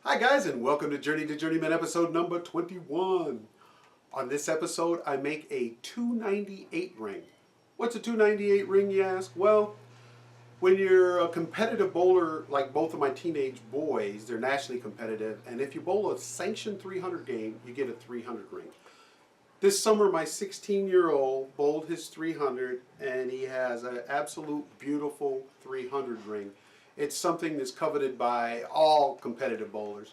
Hi guys, and welcome to Journeyman episode number 21. On this episode, I make a 298 ring. What's a 298 ring, you ask? Well, when you're a competitive bowler, like both of my teenage boys, they're nationally competitive, and if you bowl a sanctioned 300 game, you get a 300 ring. This summer, my 16-year-old bowled his 300, and he has an absolute beautiful 300 ring. It's something that's coveted by all competitive bowlers.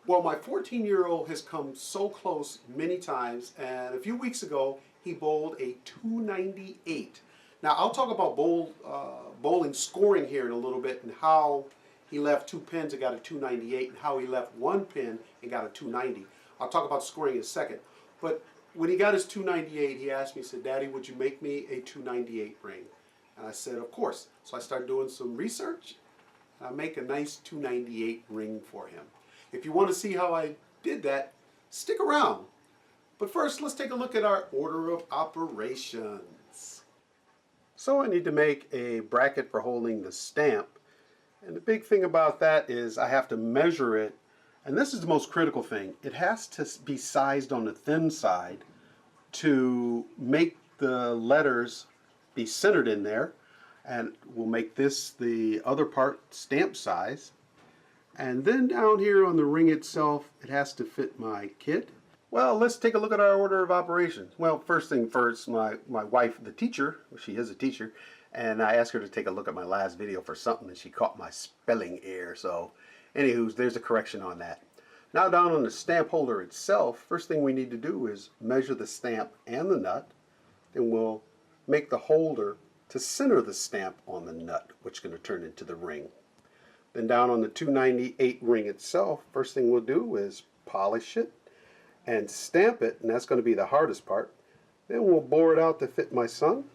Well, my 14-year-old has come so close many times, and a few weeks ago, he bowled a 298. Now, I'll talk about bowling scoring here in a little bit, and how he left 2 pins and got a 298, and how he left 1 pin and got a 290. I'll talk about scoring in a second. But when he got his 298, he asked me, he said, "Daddy, would you make me a 298 ring?" And I said, "Of course." So I started doing some research. I make a nice 298 ring for him. If you want to see how I did that, stick around. But first, let's take a look at our order of operations. So I need to make a bracket for holding the stamp. And the big thing about that is I have to measure it. And this is the most critical thing. It has to be sized on the thin side to make the letters be centered in there. And we'll make this the other part stamp size. And then down here on the ring itself, it has to fit my kit. Well, let's take a look at our order of operations. Well, first thing first, my wife, the teacher, she is a teacher, and I asked her to take a look at my last video for something, and she caught my spelling error. So, anywho, there's a correction on that. Now down on the stamp holder itself, first thing we need to do is measure the stamp and the nut. Then we'll make the holder to center the stamp on the nut, which is going to turn into the ring. Then down on the 298 ring itself, first thing we'll do is polish it and stamp it, and that's going to be the hardest part. Then we'll bore it out to fit my son.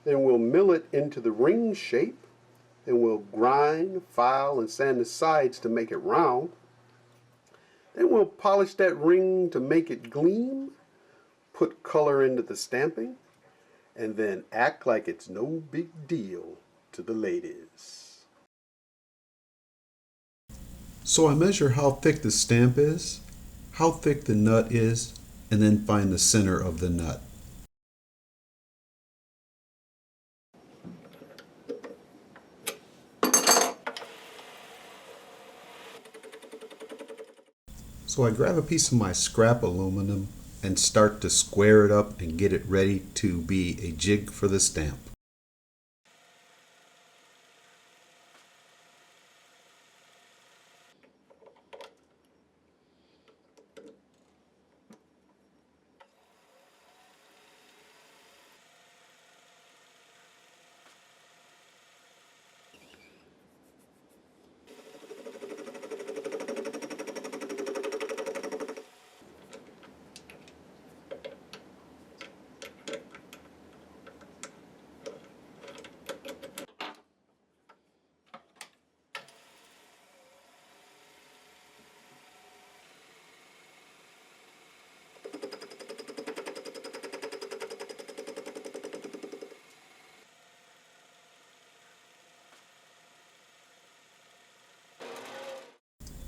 Then we'll mill it into the ring shape. Then we'll grind, file, and sand the sides to make it round. Then we'll polish that ring to make it gleam, put color into the stamping, and then act like it's no big deal to the ladies. So I measure how thick the stamp is, how thick the nut is, and then find the center of the nut. So I grab a piece of my scrap aluminum and start to square it up and get it ready to be a jig for the stamp.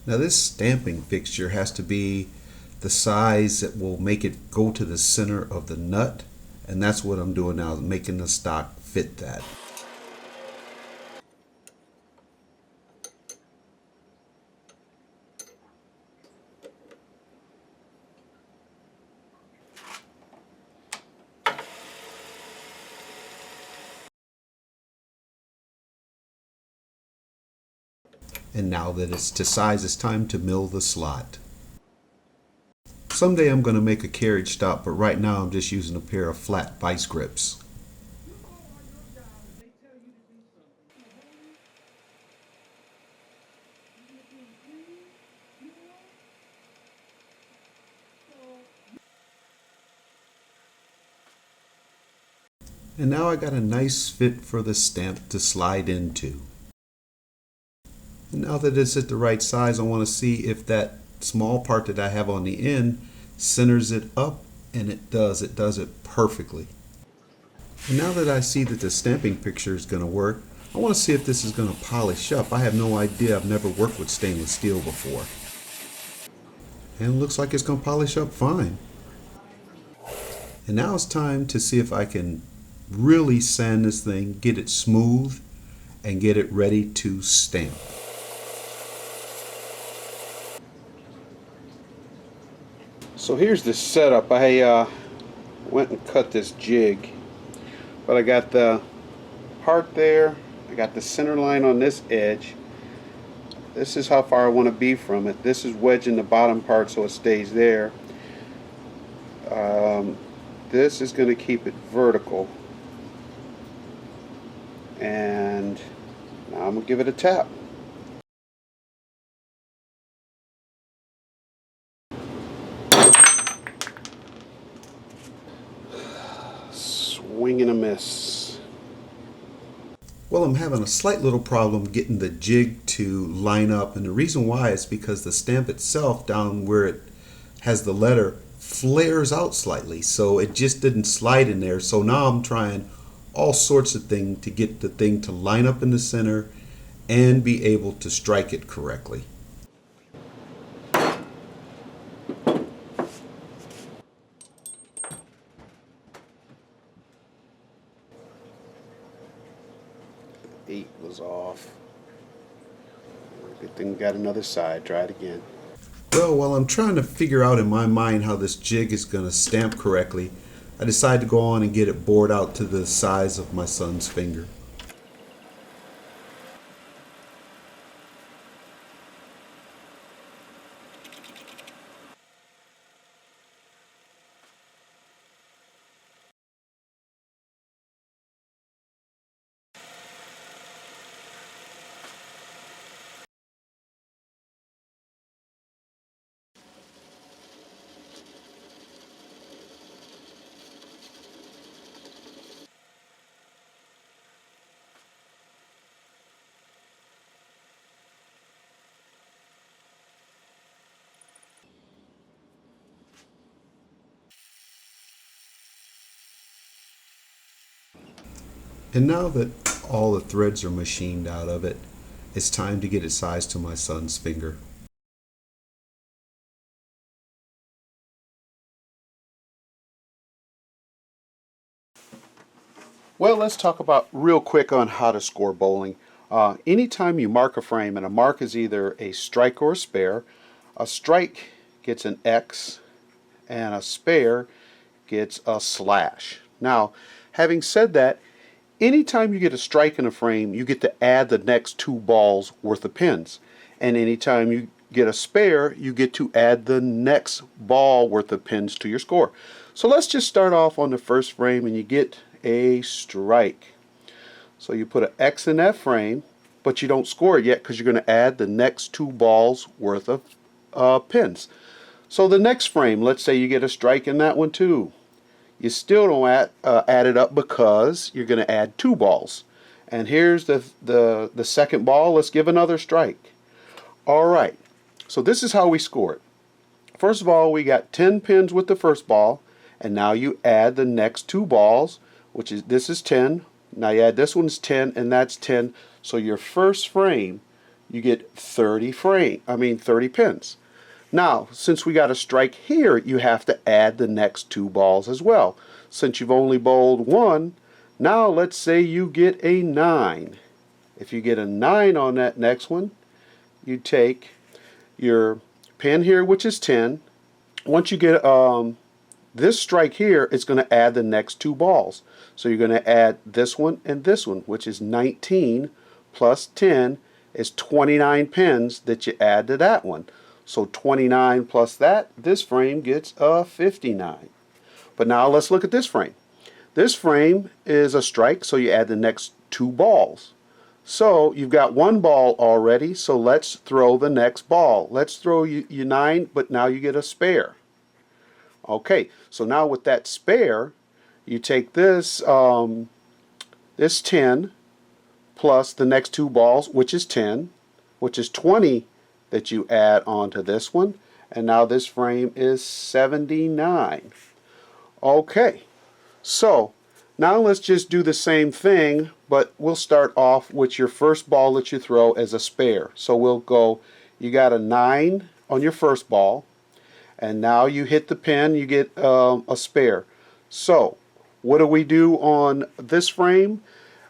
Now this stamping fixture has to be the size that will make it go to the center of the nut, and that's what I'm doing now, making the stock fit that. And now that it's to size, it's time to mill the slot. Someday I'm going to make a carriage stop, but right now I'm just using a pair of flat vice grips. And now I got a nice fit for the stamp to slide into. And now that it's at the right size, I want to see if that small part that I have on the end centers it up, and it does it perfectly. And now that I see that the stamping picture is going to work, I want to see if this is going to polish up. I have no idea. I've never worked with stainless steel before. And it looks like it's going to polish up fine. And now it's time to see if I can really sand this thing, get it smooth, and get it ready to stamp. So here's the setup. I went and cut this jig, but I got the part there, I got the center line on this edge. This is how far I want to be from it. This is wedging the bottom part so it stays there. This is going to keep it vertical. And now I'm going to give it a tap. Swing and a miss. Well, I'm having a slight little problem getting the jig to line up, and the reason why is because the stamp itself, down where it has the letter, flares out slightly, so it just didn't slide in there. So now I'm trying all sorts of things to get the thing to line up in the center and be able to strike it correctly. Eight was off. Good thing we got another side. Try it again. Well, while I'm trying to figure out in my mind how this jig is going to stamp correctly, I decided to go on and get it bored out to the size of my son's finger. And now that all the threads are machined out of it, it's time to get it sized to my son's finger. Well, let's talk about real quick on how to score bowling. Anytime you mark a frame, and a mark is either a strike or a spare, a strike gets an X and a spare gets a slash. Now, having said that, anytime you get a strike in a frame, you get to add the next two balls worth of pins. And anytime you get a spare, you get to add the next ball worth of pins to your score. So let's just start off on the first frame and you get a strike. So you put an X in that frame, but you don't score it yet because you're going to add the next two balls worth of pins. So the next frame, let's say you get a strike in that one too. You still don't add it up because you're going to add two balls. And here's the second ball. Let's give another strike. All right. So this is how we score it. First of all, we got 10 pins with the first ball, and now you add the next two balls, which is this is 10. Now you add this one's 10, and that's 10. So your first frame, you get 30 pins. Now, since we got a strike here, you have to add the next two balls as well. Since you've only bowled one, now let's say you get a 9. If you get a 9 on that next one, you take your pin here, which is 10. Once you get this strike here, it's going to add the next two balls. So you're going to add this one and this one, which is 19 plus 10 is 29 pins that you add to that one. So 29 plus that, this frame gets a 59. But now let's look at this frame. This frame is a strike, so you add the next two balls. So you've got one ball already, so let's throw the next ball. Let's throw you 9, but now you get a spare. Okay, so now with that spare, you take this, this 10 plus the next two balls, which is 10, which is 20 that you add onto this one, and now this frame is 79. Okay, so now let's just do the same thing, but we'll start off with your first ball that you throw as a spare. So we'll go, you got a 9 on your first ball, And now you hit the pin, you get a spare. So what do we do on this frame?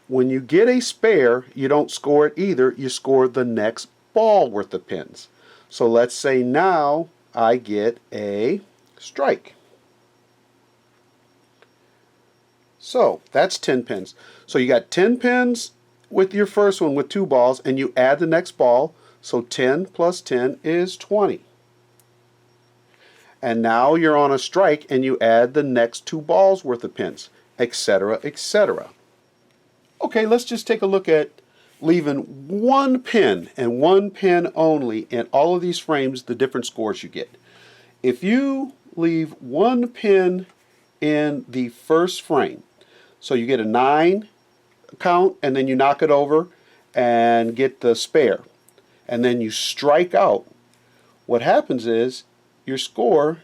When you get a spare, you don't score it either. You score the next ball worth of pins. So let's say now I get a strike. So that's 10 pins. So you got 10 pins with your first one with 2 balls, and you add the next ball. So 10 plus 10 is 20. And now you're on a strike and you add the next 2 balls worth of pins, etc., etc. Okay, let's just take a look at leaving 1 pin and 1 pin only in all of these frames, the different scores you get. If you leave 1 pin in the first frame, so you get a 9 count and then you knock it over and get the spare, and then you strike out, what happens is your score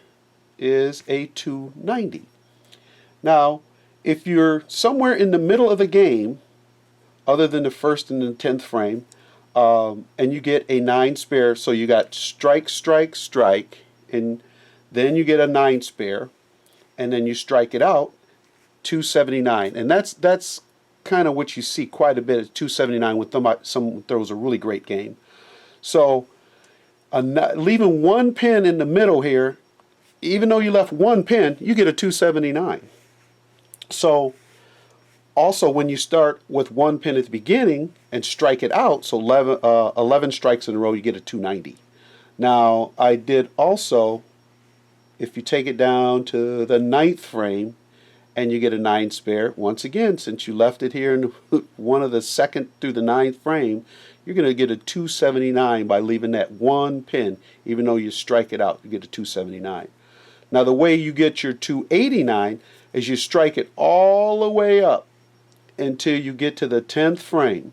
is a 290. Now, if you're somewhere in the middle of the game, other than the first and the 10th frame, and you get a 9 spare, so you got strike, strike, strike, and then you get a 9 spare, and then you strike it out, 279. And that's kind of what you see quite a bit, is 279 with someone throws a really great game. So leaving 1 pin in the middle here, even though you left 1 pin, you get a 279. So also when you start with 1 pin at the beginning and strike it out, so 11 strikes in a row, you get a 290. Now I did also, if you take it down to the 9th frame and you get a 9 spare, once again, since you left it here in one of the 2nd through the 9th frame, you're going to get a 279 by leaving that 1 pin. Even though you strike it out, you get a 279. Now the way you get your 289 is you strike it all the way up until you get to the 10th frame.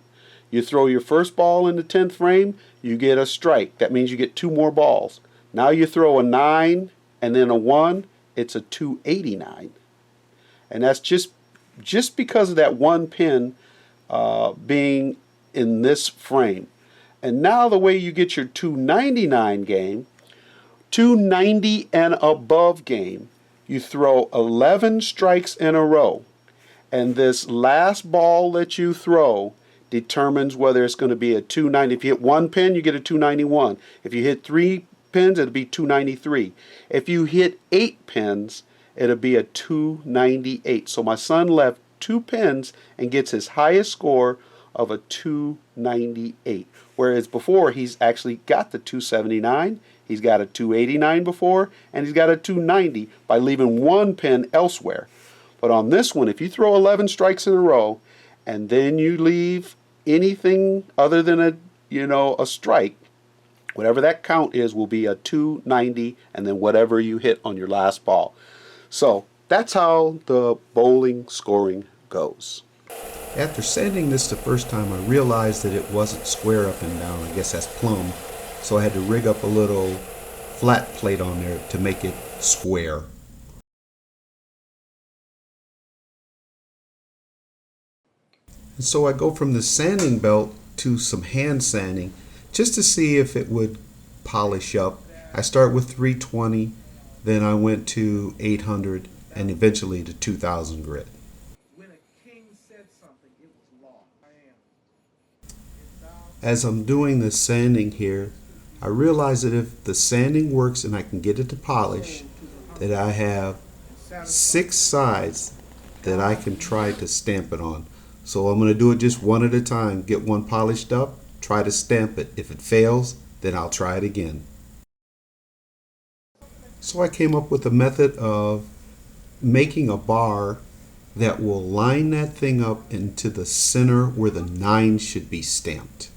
You throw your first ball in the 10th frame, you get a strike. That means you get 2 more balls. Now you throw a 9 and then a 1, it's a 289. And that's just because of that 1 pin being in this frame. And now the way you get your 299 game, 290 and above game, you throw 11 strikes in a row. And this last ball that you throw determines whether it's going to be a 290. If you hit 1 pin, you get a 291. If you hit 3 pins, it'll be 293. If you hit 8 pins, it'll be a 298. So my son left 2 pins and gets his highest score of a 298. Whereas before, he's actually got the 279, he's got a 289 before, and he's got a 290 by leaving 1 pin elsewhere. But on this one, if you throw 11 strikes in a row, and then you leave anything other than a strike, whatever that count is will be a 290, and then whatever you hit on your last ball. So that's how the bowling scoring goes. After sanding this the first time, I realized that it wasn't square up and down. I guess that's plumb. So I had to rig up a little flat plate on there to make it square. And so I go from the sanding belt to some hand sanding just to see if it would polish up. I start with 320, then I went to 800, and eventually to 2000 grit. As I'm doing the sanding here, I realize that if the sanding works and I can get it to polish, that I have 6 sides that I can try to stamp it on. So I'm going to do it just one at a time. Get one polished up, try to stamp it. If it fails, then I'll try it again. So I came up with a method of making a bar that will line that thing up into the center where the 9 should be stamped.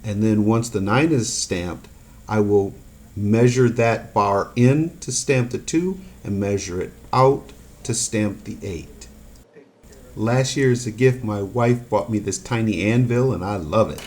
And then once the 9 is stamped, I will measure that bar in to stamp the 2 and measure it out to stamp the 8. Last year as a gift, my wife bought me this tiny anvil and I love it.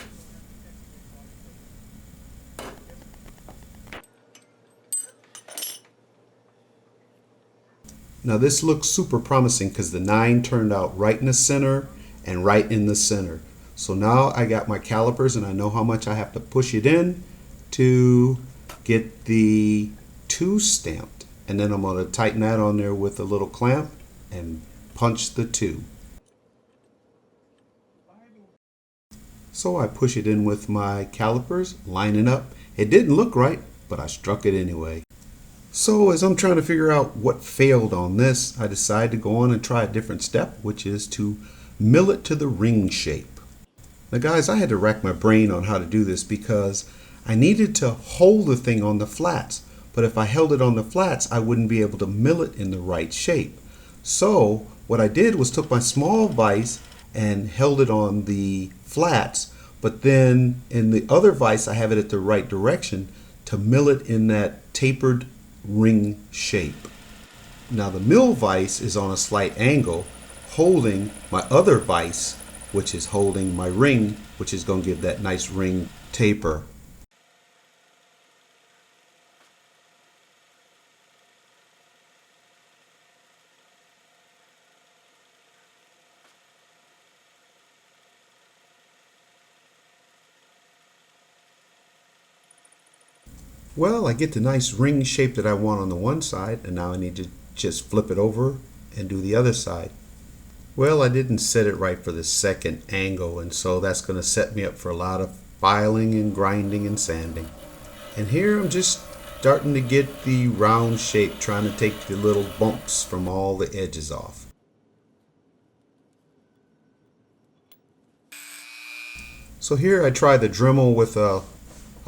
Now this looks super promising because the 9 turned out right in the center and right in the center. So now I got my calipers and I know how much I have to push it in to get the 2 stamped. And then I'm going to tighten that on there with a little clamp and punch the 2. So I push it in with my calipers, lining up. It didn't look right, but I struck it anyway. So as I'm trying to figure out what failed on this, I decided to go on and try a different step, which is to mill it to the ring shape. Now guys, I had to rack my brain on how to do this because I needed to hold the thing on the flats. But if I held it on the flats, I wouldn't be able to mill it in the right shape. So what I did was took my small vise and held it on the flats, but then in the other vise I have it at the right direction to mill it in that tapered ring shape. Now the mill vise is on a slight angle holding my other vise, which is holding my ring, which is going to give that nice ring taper. Well, I get the nice ring shape that I want on the one side, and now I need to just flip it over and do the other side. Well, I didn't set it right for the second angle, and so that's going to set me up for a lot of filing and grinding and sanding. And here I'm just starting to get the round shape, trying to take the little bumps from all the edges off. So here I try the Dremel with a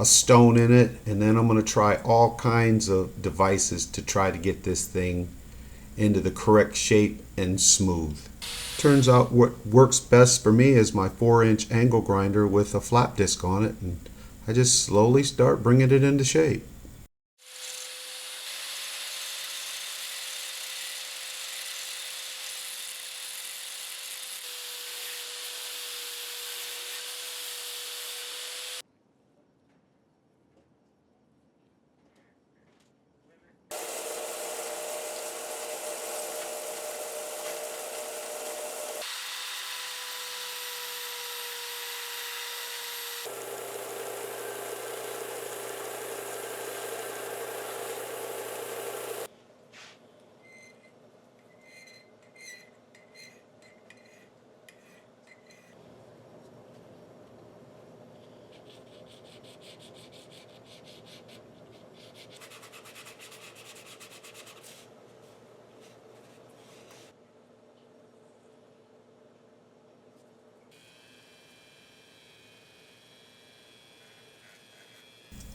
stone in it, and then I'm going to try all kinds of devices to try to get this thing into the correct shape and smooth. Turns out what works best for me is my 4-inch angle grinder with a flap disc on it, and I just slowly start bringing it into shape.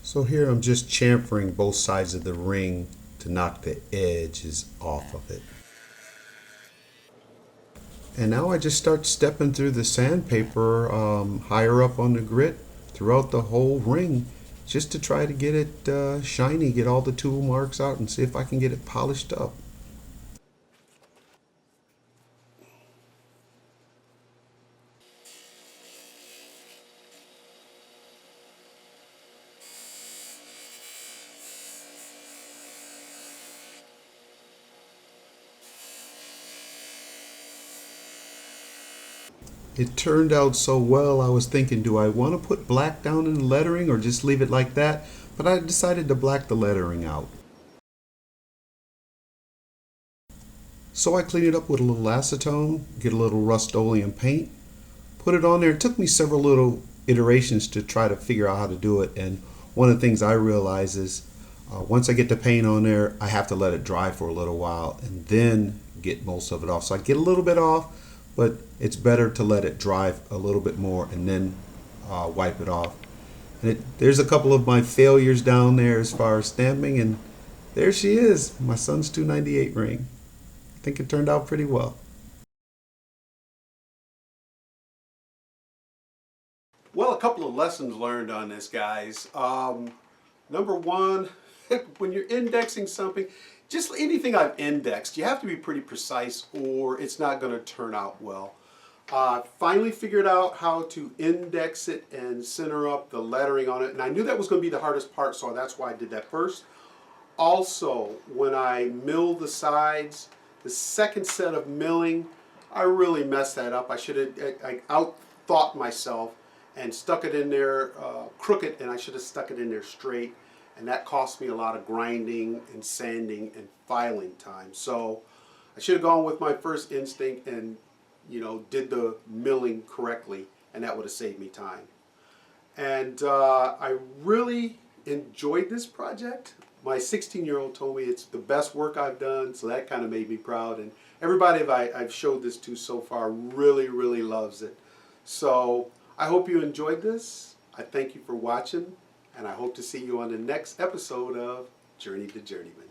So here I'm just chamfering both sides of the ring to knock the edges off of it. And now I just start stepping through the sandpaper higher up on the grit throughout the whole ring, just to try to get it shiny, get all the tool marks out, and see if I can get it polished up. It turned out so well, I was thinking, do I want to put black down in the lettering or just leave it like that? But I decided to black the lettering out. So I clean it up with a little acetone, get a little Rust-Oleum paint, put it on there. It took me several little iterations to try to figure out how to do it. And one of the things I realize is once I get the paint on there, I have to let it dry for a little while and then get most of it off. So I get a little bit off, but it's better to let it dry a little bit more and then wipe it off. And there's a couple of my failures down there as far as stamping, and there she is, my son's 298 ring. I think it turned out pretty well. Well, a couple of lessons learned on this, guys. Number one, when you're indexing something, just anything I've indexed, you have to be pretty precise or it's not going to turn out well. Finally figured out how to index it and center up the lettering on it, and I knew that was going to be the hardest part, so that's why I did that first. Also, when I milled the sides, the second set of milling, I really messed that up. I outthought myself and stuck it in there crooked, and I should have stuck it in there straight. and that cost me a lot of grinding and sanding and filing time. So I should have gone with my first instinct and, did the milling correctly, and that would have saved me time. And I really enjoyed this project. My 16-year-old told me it's the best work I've done, so that kind of made me proud. And everybody I've showed this to so far really, really loves it. So I hope you enjoyed this. I thank you for watching, and I hope to see you on the next episode of Journey to Journeyman.